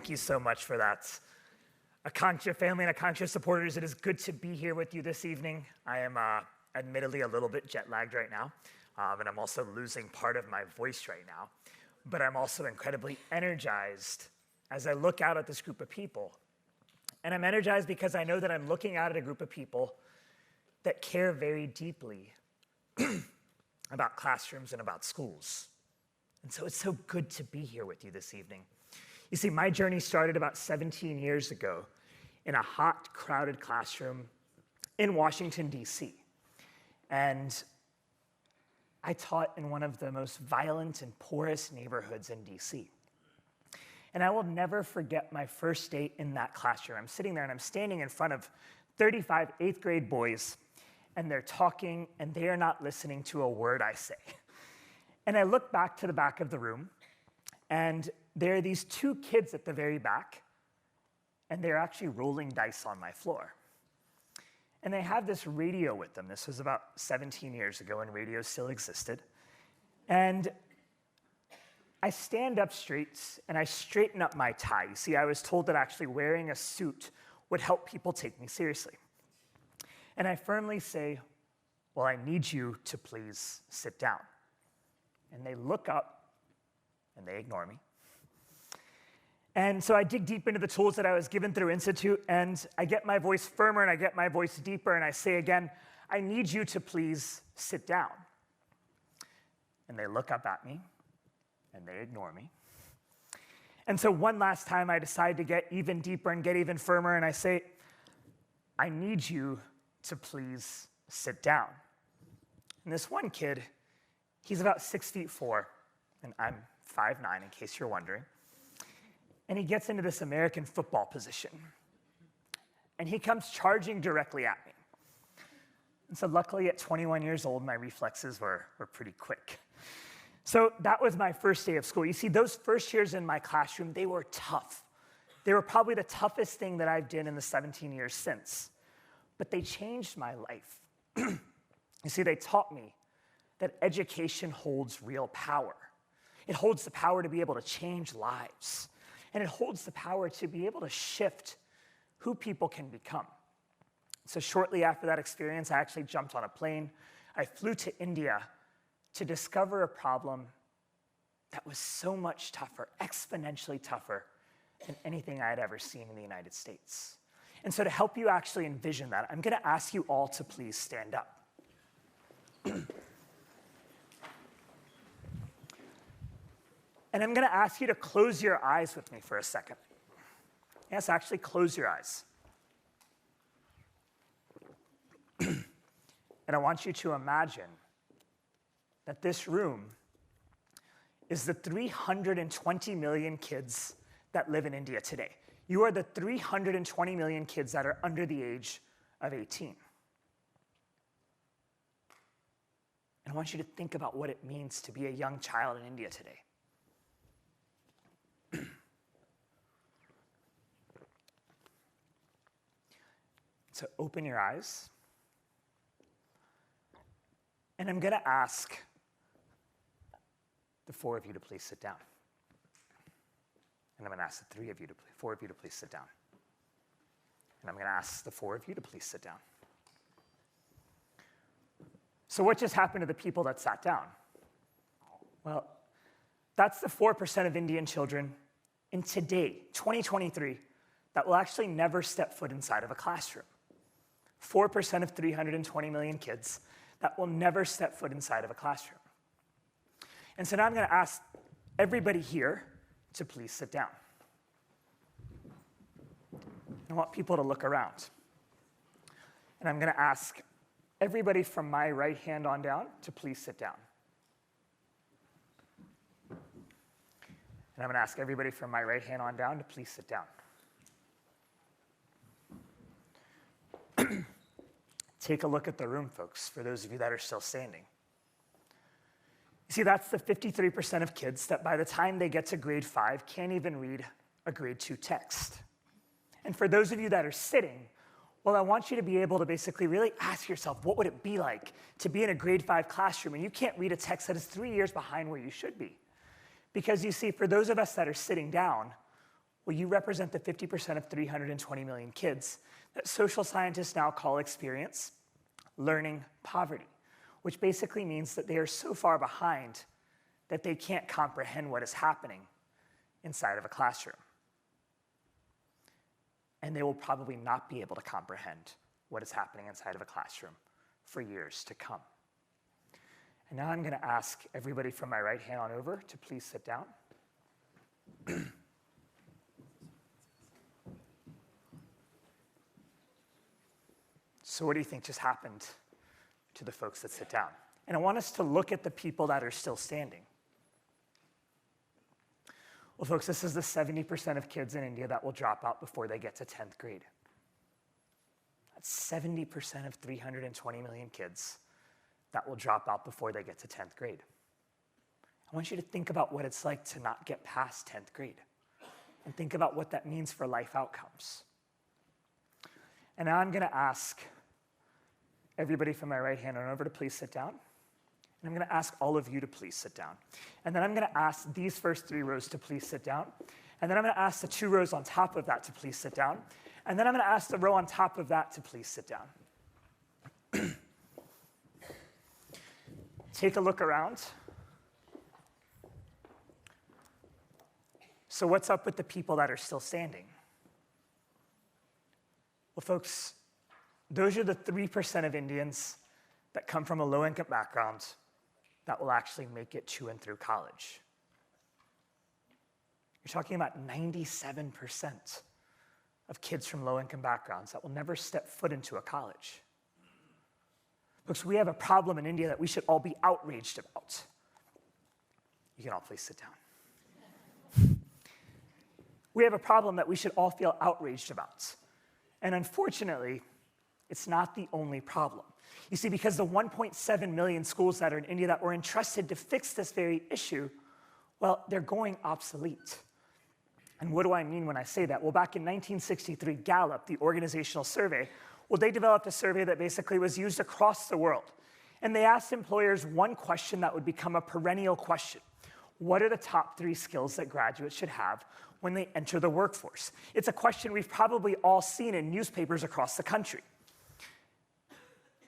Thank you so much for that. Akanksha family and Akanksha supporters, it is good to be here with you this evening. I am admittedly a little bit jet lagged right now, and I'm also losing part of my voice right now. But I'm also incredibly energized as I look out at this group of people. And I'm energized because I know that I'm looking out at a group of people that care very deeply about classrooms and about schools. And so it's so good to be here with you this evening. You see, my journey started about 17 years ago in a hot, crowded classroom in Washington, D.C. And I taught in one of the most violent and poorest neighborhoods in D.C. And I will never forget my first day in that classroom. I'm sitting there and I'm standing in front of 35 eighth grade boys, and they're talking and they are not listening to a word I say. And I look back to the back of the room, and there are these two kids at the very back, and they're actually rolling dice on my floor. And they have this radio with them. This was about 17 years ago when radio still existed. And I stand up straight, and I straighten up my tie. You see, I was told that actually wearing a suit would help people take me seriously. And I firmly say, well, I need you to please sit down. And they look up, and they ignore me. And so I dig deep into the tools that I was given through Institute, and I get my voice firmer, and I get my voice deeper, and I say again, I need you to please sit down. And they look up at me, and they ignore me. And so one last time, I decide to get even deeper and get even firmer, and I say, I need you to please sit down. And this one kid, he's about 6'4", and I'm 5'9", in case you're wondering. And he gets into this American football position. And he comes charging directly at me. And so luckily, at 21 years old, my reflexes were pretty quick. So that was my first day of school. You see, those first years in my classroom, they were tough. They were probably the toughest thing that I've done in the 17 years since. But they changed my life. You see, they taught me that education holds real power. It holds the power to be able to change lives. And it holds the power to be able to shift who people can become. So shortly after that experience, I actually jumped on a plane. I flew to India to discover a problem that was so much tougher, exponentially tougher than anything I had ever seen in the United States. And so to help you actually envision that, I'm going to ask you all to please stand up. And I'm going to ask you to close your eyes with me for a second. Yes, actually close your eyes. And I want you to imagine that this room is the 320 million kids that live in India today. You are the 320 million kids that are under the age of 18. And I want you to think about what it means to be a young child in India today. So open your eyes. And I'm going to ask the four of you to please sit down. And I'm going to ask the four of you to please sit down. And I'm going to ask the four of you to please sit down. So what just happened to the people that sat down? Well, that's the 4% of Indian children in today, 2023, that will actually never step foot inside of a classroom. 4% of 320 million kids that will never step foot inside of a classroom. And so now I'm going to ask everybody here to please sit down. I want people to look around. And I'm going to ask everybody from my right hand on down to please sit down. And I'm going to ask everybody from my right hand on down to please sit down. Take a look at the room, folks, for those of you that are still standing. You see, that's the 53% of kids that by the time they get to grade 5 can't even read a grade 2 text. And for those of you that are sitting, well, I want you to be able to basically really ask yourself, what would it be like to be in a grade 5 classroom and you can't read a text that is 3 years behind where you should be? Because you see, for those of us that are sitting down, Well, you represent the 50% of 320 million kids that social scientists now call experience learning poverty, which basically means that they are so far behind that they can't comprehend what is happening inside of a classroom. And they will probably not be able to comprehend what is happening inside of a classroom for years to come. And now I'm going to ask everybody from my right hand on over to please sit down. So what do you think just happened to the folks that sit down? And I want us to look at the people that are still standing. Well, folks, this is the 70% of kids in India that will drop out before they get to 10th grade. That's 70% of 320 million kids that will drop out before they get to 10th grade. I want you to think about what it's like to not get past 10th grade and think about what that means for life outcomes. And now I'm going to ask everybody from my right hand on over to please sit down. And I'm going to ask all of you to please sit down. And then I'm going to ask these first 3 rows to please sit down. And then I'm going to ask the 2 rows on top of that to please sit down. And then I'm going to ask the row on top of that to please sit down. Take a look around. So what's up with the people that are still standing? Well, folks, those are the 3% of Indians that come from a low-income background that will actually make it to and through college. You're talking about 97% of kids from low-income backgrounds that will never step foot into a college. Folks, we have a problem in India that we should all be outraged about. You can all please sit down. We have a problem that we should all feel outraged about. And unfortunately, it's not the only problem. You see, because the 1.7 million schools that are in India that were entrusted to fix this very issue, well, they're going obsolete. And what do I mean when I say that? Well, back in 1963, Gallup, the organizational survey, well, they developed a survey that basically was used across the world. And they asked employers one question that would become a perennial question. What are the top 3 skills that graduates should have when they enter the workforce? It's a question we've probably all seen in newspapers across the country.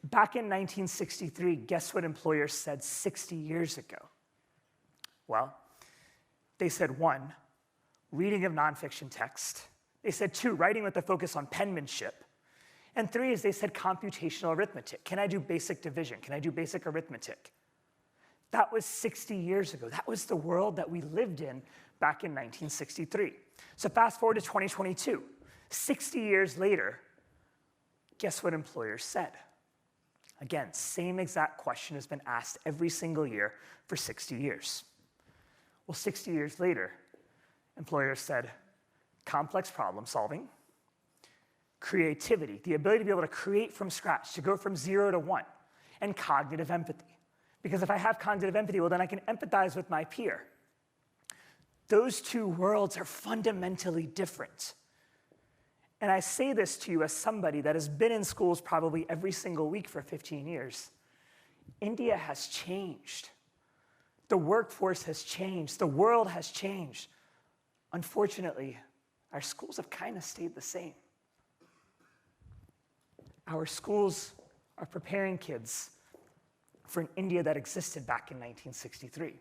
Back in 1963, guess what employers said 60 years ago? Well, they said 1, reading of nonfiction text. They said 2, writing with a focus on penmanship. And 3 is they said computational arithmetic. Can I do basic division? Can I do basic arithmetic? That was 60 years ago. That was the world that we lived in back in 1963. So fast forward to 2022. 60 years later, guess what employers said? Again, same exact question has been asked every single year for 60 years. Well, 60 years later, employers said complex problem solving, creativity, the ability to be able to create from scratch, to go from 0 to 1, and cognitive empathy. Because if I have cognitive empathy, well, then I can empathize with my peer. Those 2 worlds are fundamentally different. And I say this to you as somebody that has been in schools probably every single week for 15 years. India has changed. The workforce has changed. The world has changed. Unfortunately, our schools have kind of stayed the same. Our schools are preparing kids for an India that existed back in 1963.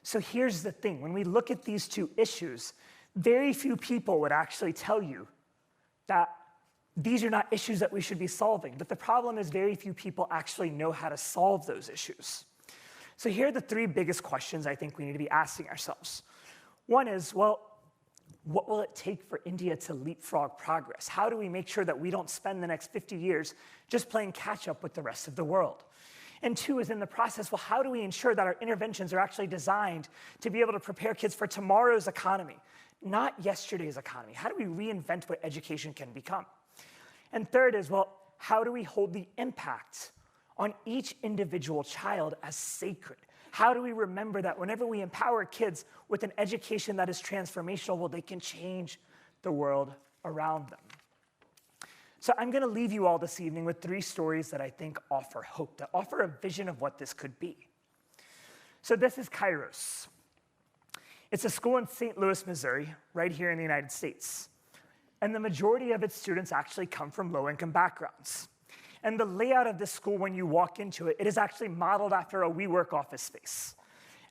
So here's the thing. When we look at these 2 issues, very few people would actually tell you that these are not issues that we should be solving. But the problem is very few people actually know how to solve those issues. So here are the 3 biggest questions I think we need to be asking ourselves. One is, well, what will it take for India to leapfrog progress? How do we make sure that we don't spend the next 50 years just playing catch up with the rest of the world? And 2 is in the process, well, how do we ensure that our interventions are actually designed to be able to prepare kids for tomorrow's economy, not yesterday's economy? How do we reinvent what education can become? And 3rd is, well, how do we hold the impact on each individual child as sacred? How do we remember that whenever we empower kids with an education that is transformational, well, they can change the world around them? So I'm going to leave you all this evening with 3 stories that I think offer hope, that offer a vision of what this could be. So this is Kairos. It's a school in St. Louis, Missouri, right here in the United States. And the majority of its students actually come from low-income backgrounds. And the layout of this school, when you walk into it, it is actually modeled after a WeWork office space.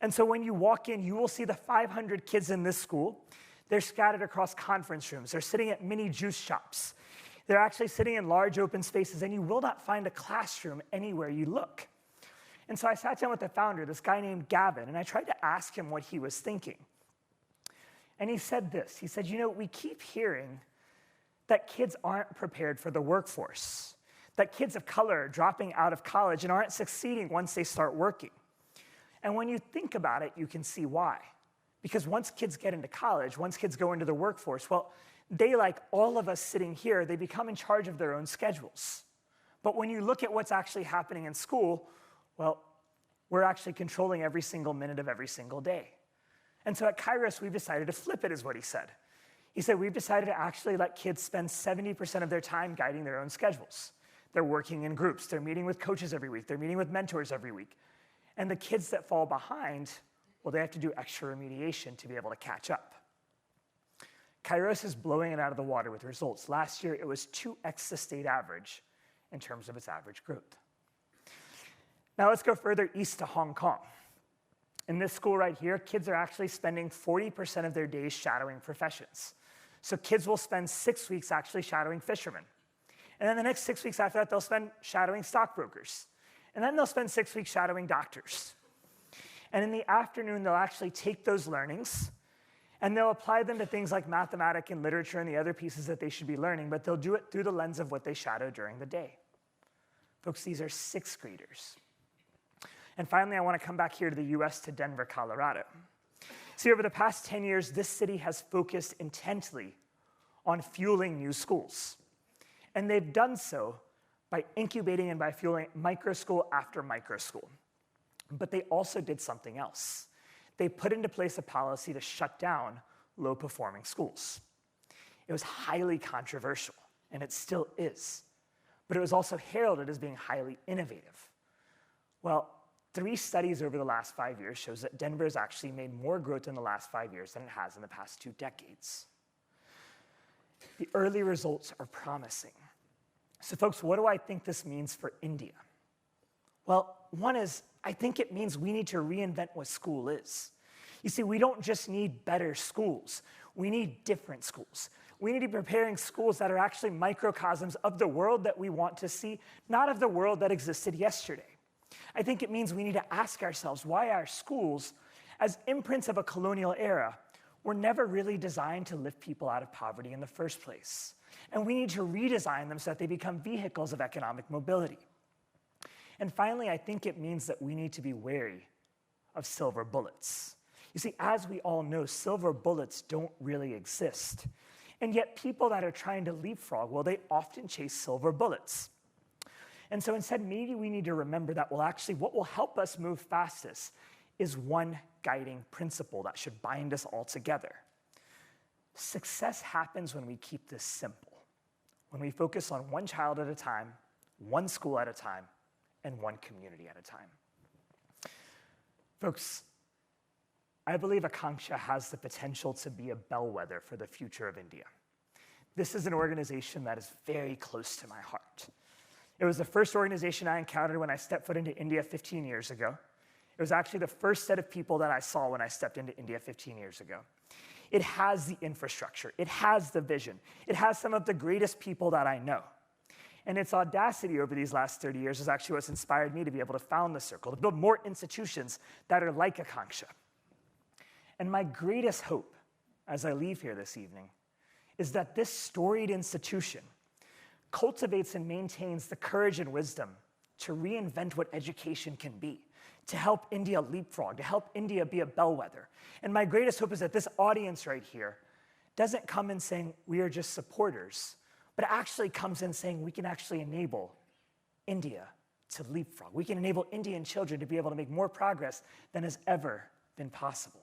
And so when you walk in, you will see the 500 kids in this school. They're scattered across conference rooms. They're sitting at mini juice shops. They're actually sitting in large open spaces, and you will not find a classroom anywhere you look. And so I sat down with the founder, this guy named Gavin, and I tried to ask him what he was thinking. And he said this. He said, we keep hearing that kids aren't prepared for the workforce, that kids of color are dropping out of college and aren't succeeding once they start working. And when you think about it, you can see why. Because once kids get into college, once kids go into the workforce, well, they, like all of us sitting here, they become in charge of their own schedules. But when you look at what's actually happening in school, well, we're actually controlling every single minute of every single day. And so at Kairos, we've decided to flip it, is what he said. He said, we've decided to actually let kids spend 70% of their time guiding their own schedules. They're working in groups. They're meeting with coaches every week. They're meeting with mentors every week. And the kids that fall behind, well, they have to do extra remediation to be able to catch up. Kairos is blowing it out of the water with results. Last year, it was 2x the state average in terms of its average growth. Now let's go further east to Hong Kong. In this school right here, kids are actually spending 40% of their days shadowing professions. So kids will spend 6 weeks actually shadowing fishermen. And then the next 6 weeks after that, they'll spend shadowing stockbrokers. And then they'll spend 6 weeks shadowing doctors. And in the afternoon, they'll actually take those learnings and they'll apply them to things like mathematics and literature and the other pieces that they should be learning, but they'll do it through the lens of what they shadow during the day. Folks, these are sixth graders. And finally, I want to come back here to the US to Denver, Colorado. See, over the past 10 years, this city has focused intently on fueling new schools. And they've done so by incubating and by fueling micro school after micro school. But they also did something else. They put into place a policy to shut down low-performing schools. It was highly controversial, and it still is. But it was also heralded as being highly innovative. Well, 3 studies over the last 5 years shows that Denver has actually made more growth in the last 5 years than it has in the past 2 decades. The early results are promising. So folks, what do I think this means for India? Well, one is, I think it means we need to reinvent what school is. You see, we don't just need better schools. We need different schools. We need to be preparing schools that are actually microcosms of the world that we want to see, not of the world that existed yesterday. I think it means we need to ask ourselves why our schools, as imprints of a colonial era, were never really designed to lift people out of poverty in the first place. And we need to redesign them so that they become vehicles of economic mobility. And finally, I think it means that we need to be wary of silver bullets. You see, as we all know, silver bullets don't really exist. And yet people that are trying to leapfrog, well, they often chase silver bullets. And so instead, maybe we need to remember that, well, actually, what will help us move fastest is one guiding principle that should bind us all together. Success happens when we keep this simple, when we focus on one child at a time, one school at a time, and one community at a time. Folks, I believe Akanksha has the potential to be a bellwether for the future of India. This is an organization that is very close to my heart. It was the first organization I encountered when I stepped foot into India 15 years ago. It was actually the first set of people that I saw when I stepped into India 15 years ago. It has the infrastructure. It has the vision. It has some of the greatest people that I know. And its audacity over these last 30 years is actually what's inspired me to be able to found the Circle, to build more institutions that are like Akanksha. And my greatest hope, as I leave here this evening, is that this storied institution cultivates and maintains the courage and wisdom to reinvent what education can be, to help India leapfrog, to help India be a bellwether. And my greatest hope is that this audience right here doesn't come in saying we are just supporters, but actually comes in saying we can actually enable India to leapfrog. We can enable Indian children to be able to make more progress than has ever been possible.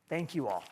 Thank you all.